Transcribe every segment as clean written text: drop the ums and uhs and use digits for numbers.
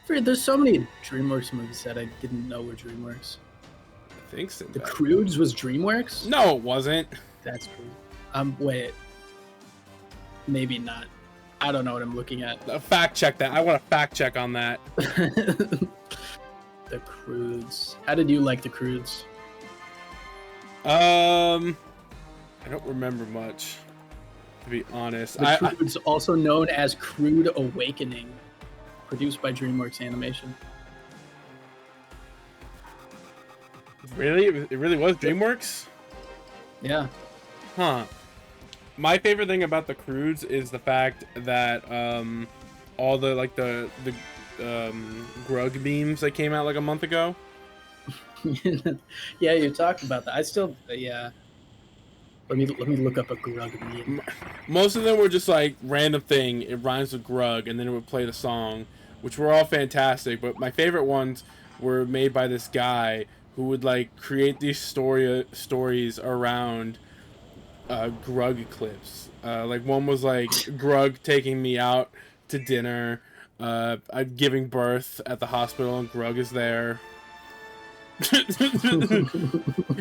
There's so many DreamWorks movies that I didn't know were DreamWorks. I think so. The Croods was DreamWorks? No, it wasn't. That's true. Wait. Maybe not. I don't know what I'm looking at. Fact check that. I want a fact check on that. The Croods. How did you like the Croods? I don't remember much, to be honest. The Croods, also known as Crude Awakening, produced by DreamWorks Animation. Really? It really was DreamWorks? Yeah. Huh. My favorite thing about the Croods is the fact that all the Grug memes that came out like a month ago. Yeah, you talked about that. I still, yeah. Let me look up a Grug meme. Most of them were just like random thing. It rhymes with Grug, and then it would play the song, which were all fantastic. But my favorite ones were made by this guy who would like create these stories around Grug clips. Like one was like Grug taking me out to dinner. I'm giving birth at the hospital, and Grug is there.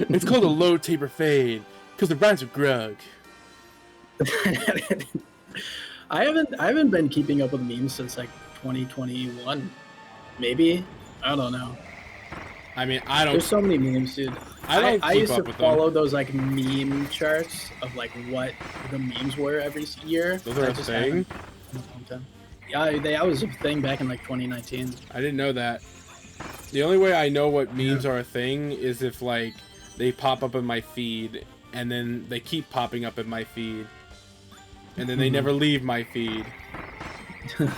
It's called a low taper fade because it rhymes with Grug. I haven't been keeping up with memes since like 2021, maybe. I don't know. I mean, I don't. There's so many memes, dude. I used to follow those like meme charts of like what the memes were every year. Those are a thing. Yeah, that was a thing back in like 2019. I didn't know that. The only way I know what memes are a thing is if like they pop up in my feed and then they keep popping up in my feed and then they never leave my feed. And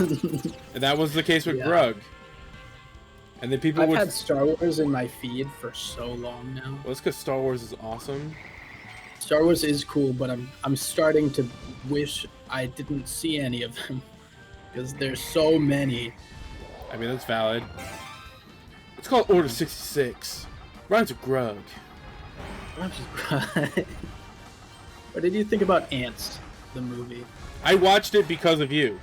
that was the case with Grug. And then people I've had Star Wars in my feed for so long now. Well, it's because Star Wars is awesome. Star Wars is cool, but I'm starting to wish I didn't see any of them because there's so many. I mean, that's valid. It's called Order 66. Rhymes with Grug. What did you think about Ants, the movie? I watched it because of you.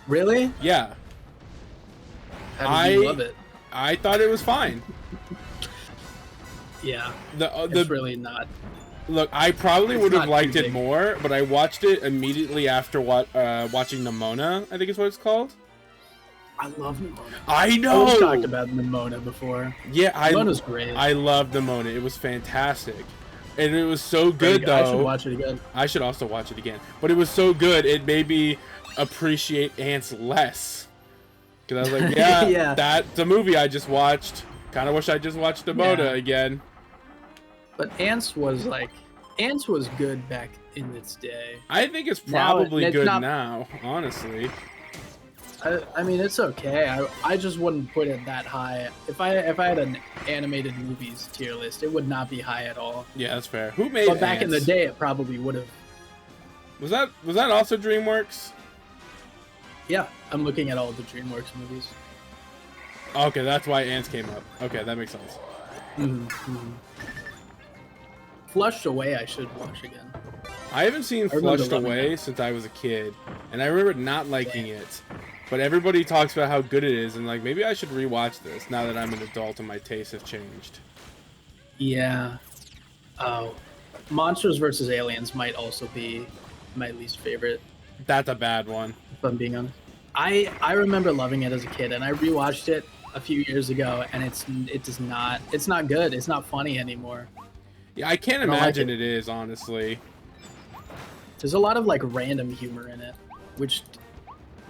Really? Yeah. How did you love it? I thought it was fine. Yeah. It's really not. Look, I probably would have liked it more, but I watched it immediately after watching Nimona, I think is what it's called. I love Nimona. I know! We've talked about Nimona before. Yeah, Nimona's great. I loved Nimona. It was fantastic. And it was so good, though. I should watch it again. I should also watch it again. But it was so good, it made me appreciate Ants less. Because I was like, yeah, that's a movie I just watched. Kind of wish I just watched Nimona again. But Ants was good back in its day. I think it's probably good now, honestly. I mean, it's okay. I just wouldn't put it that high. If I had an animated movies tier list, it would not be high at all. Yeah, that's fair. Who made? But back in the day, it probably would have. Was that also DreamWorks? Yeah, I'm looking at all the DreamWorks movies. Okay, that's why Ants came up. Okay, that makes sense. Flushed Away, I should watch again. I haven't seen Flushed Away since I was a kid, and I remember not liking it. But everybody talks about how good it is, and like maybe I should rewatch this now that I'm an adult and my tastes have changed. Yeah. Oh, Monsters vs. Aliens might also be my least favorite. That's a bad one. If I'm being honest. I remember loving it as a kid, and I rewatched it a few years ago, and it's not good. It's not funny anymore. Yeah, I can't imagine it is, honestly. There's a lot of like random humor in it, which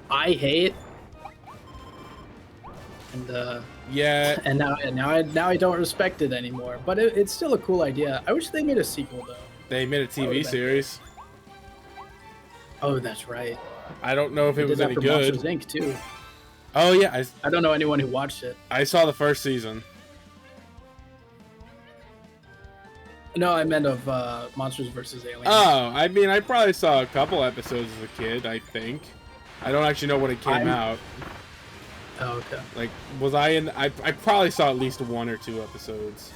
I hate. And yeah. And now I don't respect it anymore. But it's still a cool idea. I wish they made a sequel though. They made a TV series. Oh, that's right. I don't know if it was any good. Monsters Inc. too. Oh yeah, I don't know anyone who watched it. I saw the first season. No, I meant of Monsters vs. Aliens. Oh, I mean, I probably saw a couple episodes as a kid, I think. I don't actually know when it came out. Oh, okay. Like, was I in... I probably saw at least 1 or 2 episodes.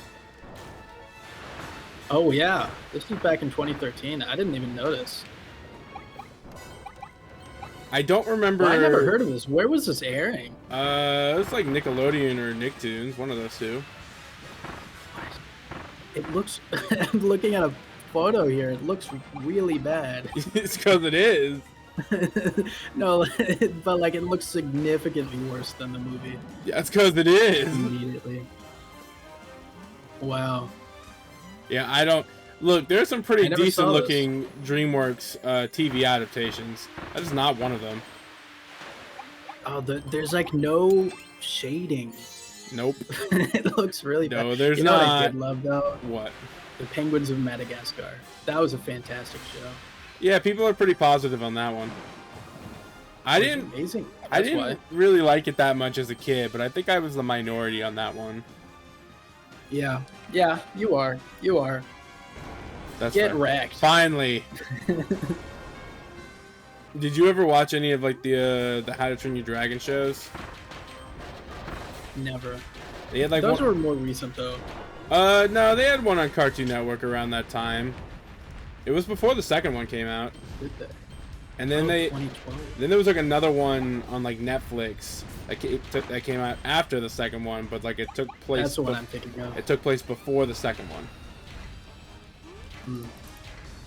Oh, yeah. This was back in 2013. I didn't even notice. I don't remember. Well, I never heard of this. Where was this airing? It's like Nickelodeon or Nicktoons, one of those two. It looks. I'm looking at a photo here. It looks really bad. It's because it is. No, but like it looks significantly worse than the movie. Yeah, it's because it is. Immediately. Wow. Yeah, I don't. Look, there's some pretty never decent saw this. looking DreamWorks TV adaptations. That is not one of them. Oh, there's like no shading. Nope. It looks really bad. No, there's you know what I not. did love though? What? The Penguins of Madagascar. That was a fantastic show. Yeah, people are pretty positive on that one. I didn't. Amazing. I That's didn't why. really like it that much as a kid, but I think I was the minority on that one. Yeah. Yeah, you are. You are. That's Get fair. wrecked. Finally. Did you ever watch any of like the How to Train Your Dragon shows? Never. They had like Those one... were more recent though. No, they had one on Cartoon Network around that time. It was before the second one came out. Did they? And then 2012. then there was like another one on like Netflix that came out after the second one, but like it took place. That's the one I'm thinking of. It took place before the second one.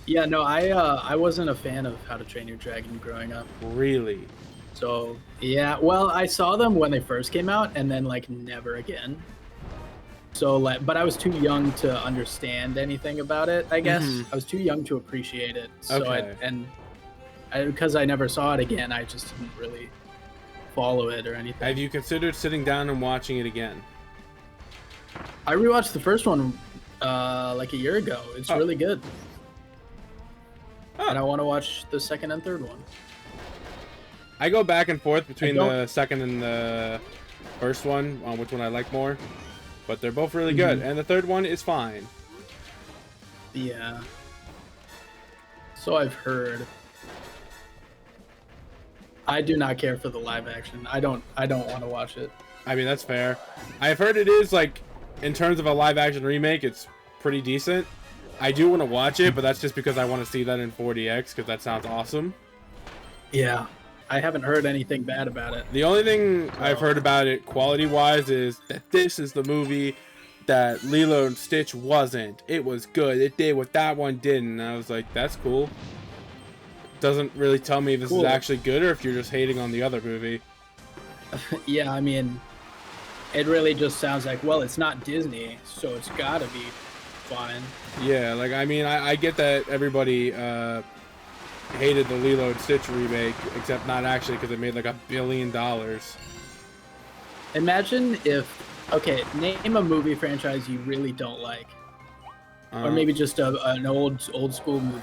Yeah, no, I wasn't a fan of How to Train Your Dragon growing up. Really? So yeah, well, I saw them when they first came out, and then like never again. So like, but I was too young to understand anything about it. I guess I was too young to appreciate it. So Okay. because I never saw it again, I just didn't really follow it or anything. Have you considered sitting down and watching it again? I rewatched the first one like a year ago. It's really good. Oh. And I want to watch the second and third one. I go back and forth between the second and the first one on which one I like more, but they're both really good, and the third one is fine. Yeah. So I've heard. I do not care for the live action. I don't want to watch it. I mean, that's fair. I've heard it is like, in terms of a live action remake, it's pretty decent. I do want to watch it, but that's just because I want to see that in 4DX because that sounds awesome. Yeah. I haven't heard anything bad about it. The only thing I've heard about it quality-wise is that this is the movie that Lilo and Stitch wasn't. It was good. It did what that one didn't. And I was like, that's cool. Doesn't really tell me if this is actually good or if you're just hating on the other movie. Yeah, I mean, it really just sounds like, well, it's not Disney, so it's gotta be fine. Yeah, like, I mean, I get that everybody hated the Lilo and Stitch remake, except not actually because it made like $1 billion. Imagine if, okay, name a movie franchise you really don't like. Or maybe just an old school movie.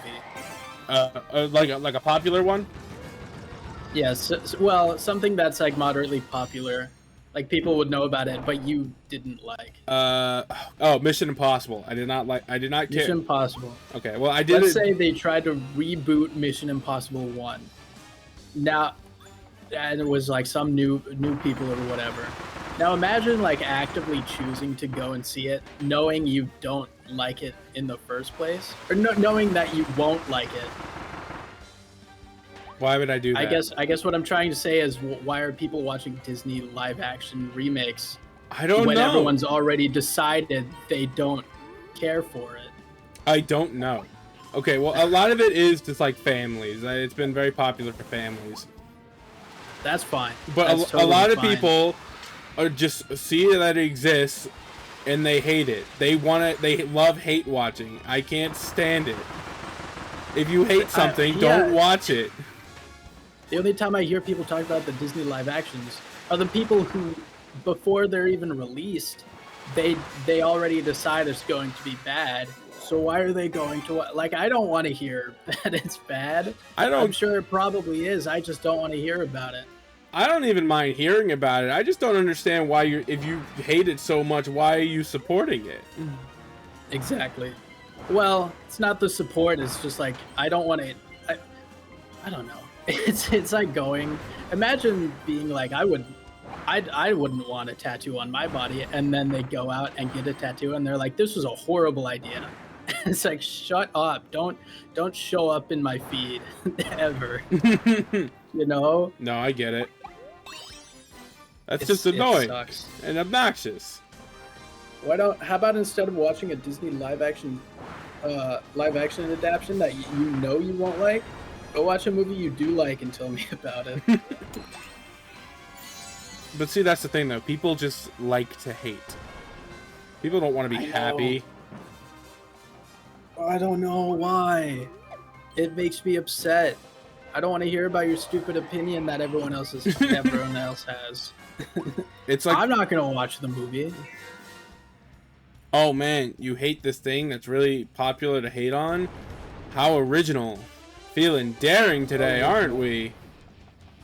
Like a popular one? Yes, well, something that's like moderately popular. Like people would know about it, but you didn't like. Oh, Mission Impossible. I did not care. Mission Impossible. Okay, well, I did. Let's say they tried to reboot Mission Impossible 1. Now, and it was like some new people or whatever. Now imagine like actively choosing to go and see it, knowing you don't like it in the first place, or knowing that you won't like it. Why would I do that? I guess what I'm trying to say is, why are people watching Disney live action remakes? I don't know. When everyone's already decided they don't care for it. I don't know. Okay, well, a lot of it is just like families. It's been very popular for families. That's fine. But That's a lot of fine. people are just see that it exists and they hate it. They love hate watching. I can't stand it. If you hate something, don't watch it. The only time I hear people talk about the Disney live actions are the people who, before they're even released, they already decide it's going to be bad. So why are they going to, like, I don't want to hear that it's bad. I'm sure it probably is. I just don't want to hear about it. I don't even mind hearing about it. I just don't understand why if you hate it so much, why are you supporting it? Exactly. Well, it's not the support. It's just like, I don't want to, I don't know. It's like going, imagine being like, I wouldn't want a tattoo on my body, and then they go out and get a tattoo and they're like, this was a horrible idea. It's like, shut up! Don't show up in my feed ever. You know? No, I get it. That's It's- just annoying It sucks. and obnoxious. How about instead of watching a Disney live action adaptation that you know you won't like, go watch a movie you do like and tell me about it. But see, that's the thing though. People just like to hate. People don't want to be I know. happy. I don't know why. It makes me upset. I don't want to hear about your stupid opinion that everyone else has. It's like, I'm not gonna watch the movie. oh man, you hate this thing that's really popular to hate on? How original. Feeling daring today, aren't we?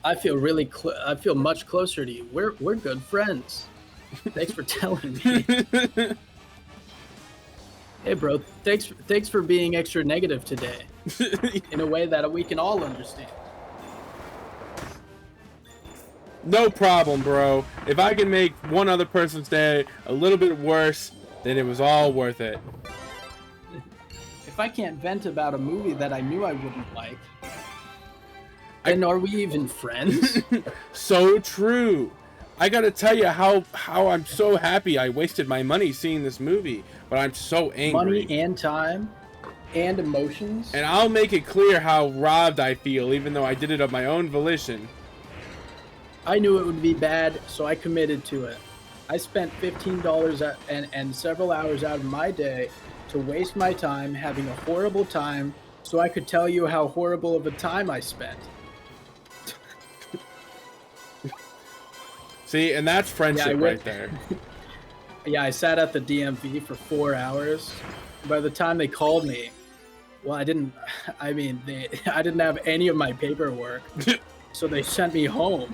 I feel really. I feel much closer to you. We're good friends. Thanks for telling me. Hey, bro. Thanks for being extra negative today, in a way that we can all understand. No problem, bro. If I can make one other person's day a little bit worse, then it was all worth it. If I can't vent about a movie that I knew I wouldn't like, then are we even friends? So true. I gotta tell you how I'm so happy I wasted my money seeing this movie, but I'm so angry. Money and time and emotions. And I'll make it clear how robbed I feel, even though I did it of my own volition. I knew it would be bad, so I committed to it. I spent $15 and several hours out of my day to waste my time having a horrible time so I could tell you how horrible of a time I spent. See, and that's friendship Yeah, right there. Yeah, I sat at the DMV for 4 hours. By the time they called me, well, I didn't have any of my paperwork, so they sent me home.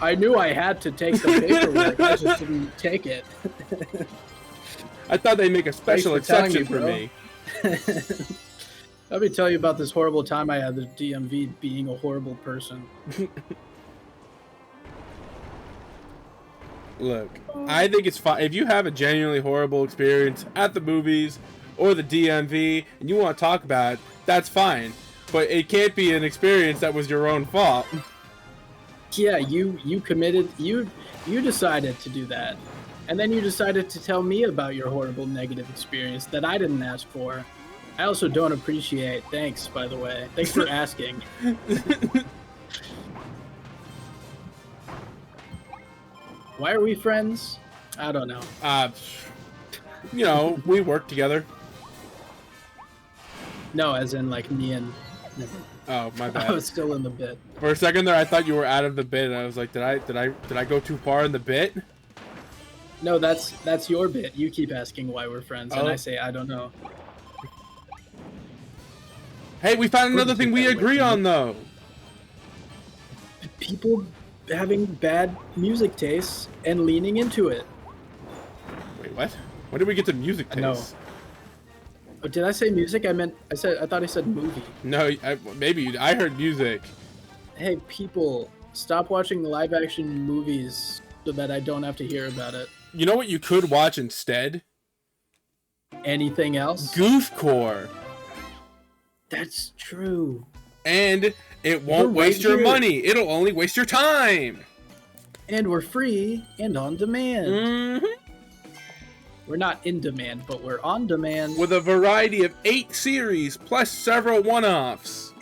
I knew I had to take the paperwork, I just didn't take it. I thought they'd make a special Thanks for telling exception me, for bro. me. Let me tell you about this horrible time I had at the DMV being a horrible person. Look, I think it's fine if you have a genuinely horrible experience at the movies or the DMV and you want to talk about it, that's fine. But it can't be an experience that was your own fault. Yeah, you committed, you decided to do that. And then you decided to tell me about your horrible negative experience that I didn't ask for. I also don't appreciate. Thanks, by the way. Thanks for asking. Why are we friends? I don't know. You know, we work together. No, as in like me and... Oh, my I bad. was still in the bit. For a second there, I thought you were out of the bit, and I was like, did I go too far in the bit? No, that's your bit. You keep asking why we're friends, and Oh. I say I don't know. Hey, we found another Couldn't thing take we that away agree from on, you. though. People having bad music tastes and leaning into it. Wait, what? When did we get to music I know. tastes? Oh, did I say music? I thought I said movie. No, maybe I heard music. Hey, people, stop watching live action movies so that I don't have to hear about it. You know what you could watch instead? Anything else? Goofcore. That's true. And it won't We're right waste your here. money. It'll only waste your time. And we're free and on demand. Mm-hmm. We're not in demand, but we're on demand. With a variety of 8 series plus several one-offs.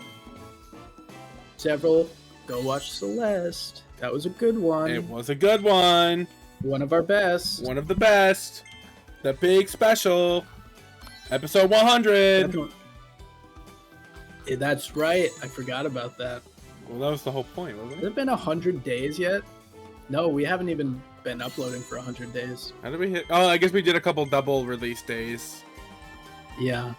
Several. Go watch Celeste. That was a good one. It was a good one. One of our best. One of the best. The big special. Episode 100. Yeah, that's right. I forgot about that. Well, that was the whole point, wasn't Has it? it been 100 days yet? No, we haven't even been uploading for 100 days. How did we hit? Oh, I guess we did a couple double release days. Yeah.